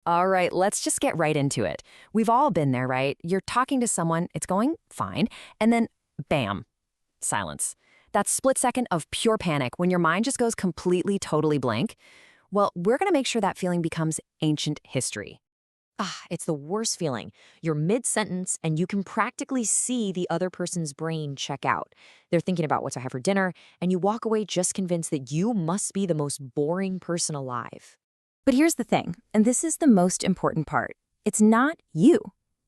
All right, let's just get right into it. We've all been there, right? You're talking to someone, it's going fine, and then bam, silence. That split second of pure panic when your mind just goes completely, totally blank. Well, we're going to make sure that feeling becomes ancient history. It's the worst feeling. You're mid sentence and you can practically see the other person's brain check out. They're thinking about what to have for dinner, and you walk away just convinced that you must be the most boring person alive. But here's the thing, and this is the most important part. It's not you.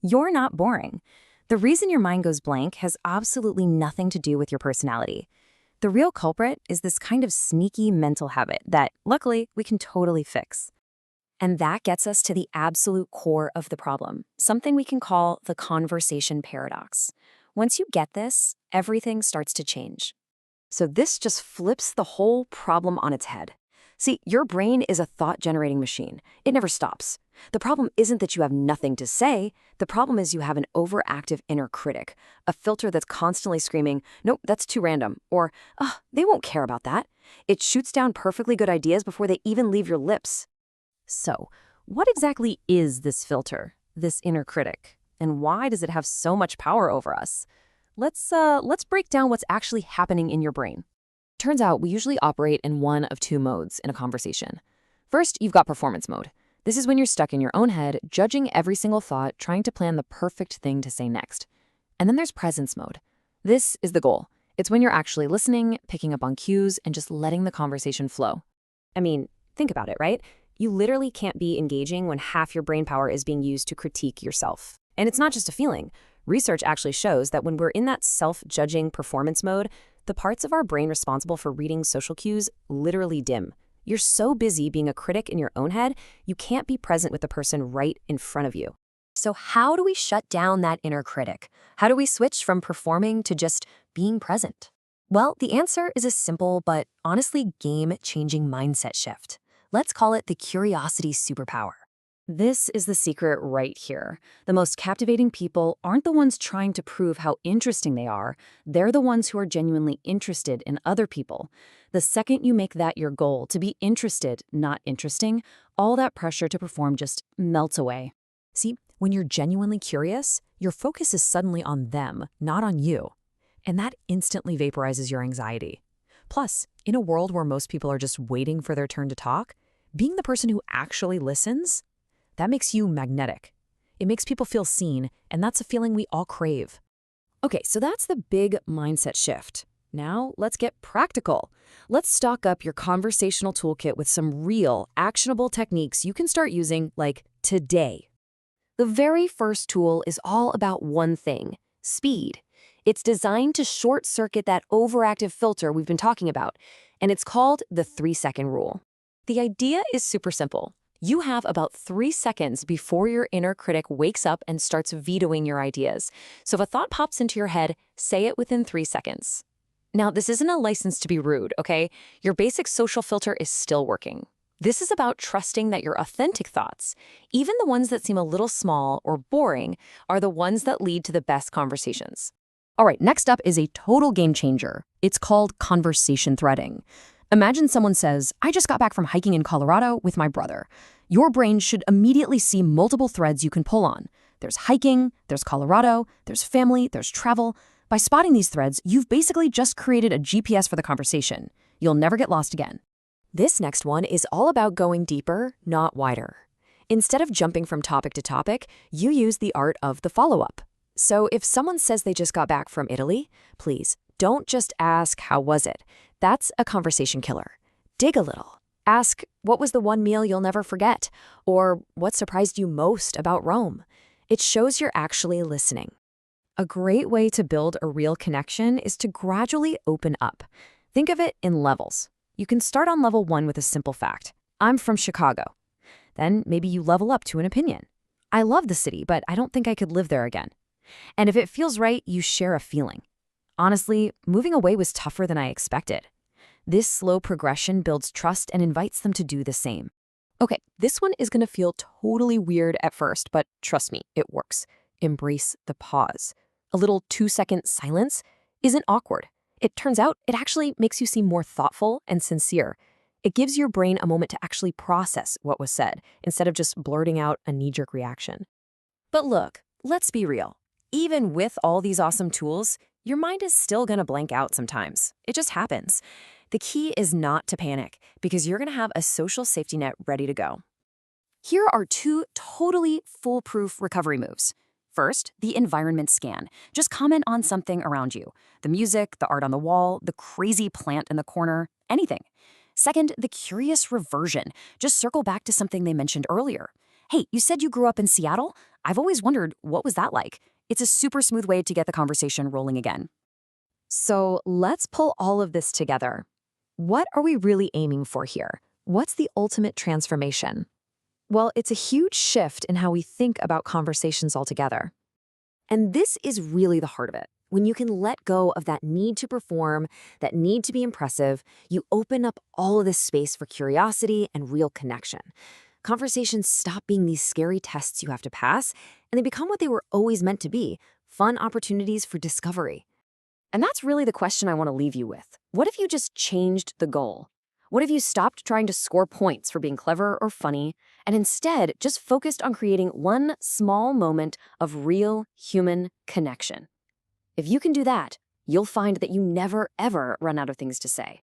You're not boring. The reason your mind goes blank has absolutely nothing to do with your personality. The real culprit is this kind of sneaky mental habit that, luckily, we can totally fix. And that gets us to the absolute core of the problem, something we can call the conversation paradox. Once you get this, everything starts to change. So this just flips the whole problem on its head. See, your brain is a thought-generating machine. It never stops. The problem isn't that you have nothing to say. The problem is you have an overactive inner critic, a filter that's constantly screaming, nope, that's too random, or, they won't care about that. It shoots down perfectly good ideas before they even leave your lips. So, what exactly is this filter, this inner critic, and why does it have so much power over us? Let's break down what's actually happening in your brain. Turns out we usually operate in one of two modes in a conversation. First, you've got performance mode. This is when you're stuck in your own head, judging every single thought, trying to plan the perfect thing to say next. And then there's presence mode. This is the goal. It's when you're actually listening, picking up on cues, and just letting the conversation flow. I mean, think about it, right? You literally can't be engaging when half your brain power is being used to critique yourself. And it's not just a feeling. Research actually shows that when we're in that self-judging performance mode, the parts of our brain responsible for reading social cues literally dim. You're so busy being a critic in your own head, you can't be present with the person right in front of you. So how do we shut down that inner critic? How do we switch from performing to just being present? Well, the answer is a simple but honestly game-changing mindset shift. Let's call it the curiosity superpower. This is the secret right here. The most captivating people aren't the ones trying to prove how interesting they are. They're the ones who are genuinely interested in other people. The second you make that your goal, to be interested, not interesting, all that pressure to perform just melts away. See, when you're genuinely curious, your focus is suddenly on them, not on you. And that instantly vaporizes your anxiety. Plus, in a world where most people are just waiting for their turn to talk, being the person who actually listens, that makes you magnetic. It makes people feel seen, and that's a feeling we all crave. Okay, so that's the big mindset shift. Now, let's get practical. Let's stock up your conversational toolkit with some real, actionable techniques you can start using, like today. The very first tool is all about one thing: speed. It's designed to short-circuit that overactive filter we've been talking about, and it's called the 3-second rule. The idea is super simple. You have about 3 seconds before your inner critic wakes up and starts vetoing your ideas. So if a thought pops into your head, say it within 3 seconds. Now, this isn't a license to be rude, okay? Your basic social filter is still working. This is about trusting that your authentic thoughts, even the ones that seem a little small or boring, are the ones that lead to the best conversations. All right, next up is a total game changer. It's called conversation threading. Imagine someone says, I just got back from hiking in Colorado with my brother. Your brain should immediately see multiple threads you can pull on. There's hiking, there's Colorado, there's family, there's travel. By spotting these threads, you've basically just created a GPS for the conversation. You'll never get lost again. This next one is all about going deeper, not wider. Instead of jumping from topic to topic, you use the art of the follow-up. So if someone says they just got back from Italy, please don't just ask, how was it? That's a conversation killer. Dig a little. Ask, what was the one meal you'll never forget? Or what surprised you most about Rome? It shows you're actually listening. A great way to build a real connection is to gradually open up. Think of it in levels. You can start on level 1 with a simple fact. I'm from Chicago. Then maybe you level up to an opinion. I love the city, but I don't think I could live there again. And if it feels right, you share a feeling. Honestly, moving away was tougher than I expected. This slow progression builds trust and invites them to do the same. Okay, this one is going to feel totally weird at first, but trust me, it works. Embrace the pause. A little 2-second silence isn't awkward. It turns out it actually makes you seem more thoughtful and sincere. It gives your brain a moment to actually process what was said, instead of just blurting out a knee-jerk reaction. But look, let's be real. Even with all these awesome tools, your mind is still going to blank out sometimes. It just happens. The key is not to panic, because you're going to have a social safety net ready to go. Here are 2 totally foolproof recovery moves. First, the environment scan. Just comment on something around you. The music, the art on the wall, the crazy plant in the corner, anything. Second, the curious reversion. Just circle back to something they mentioned earlier. Hey, you said you grew up in Seattle? I've always wondered, what was that like? It's a super smooth way to get the conversation rolling again. So let's pull all of this together. What are we really aiming for here? What's the ultimate transformation? Well, it's a huge shift in how we think about conversations altogether. And this is really the heart of it. When you can let go of that need to perform, that need to be impressive, you open up all of this space for curiosity and real connection. Conversations stop being these scary tests you have to pass, and they become what they were always meant to be, fun opportunities for discovery. And that's really the question I want to leave you with. What if you just changed the goal? What if you stopped trying to score points for being clever or funny, and instead just focused on creating one small moment of real human connection? If you can do that, you'll find that you never, ever run out of things to say.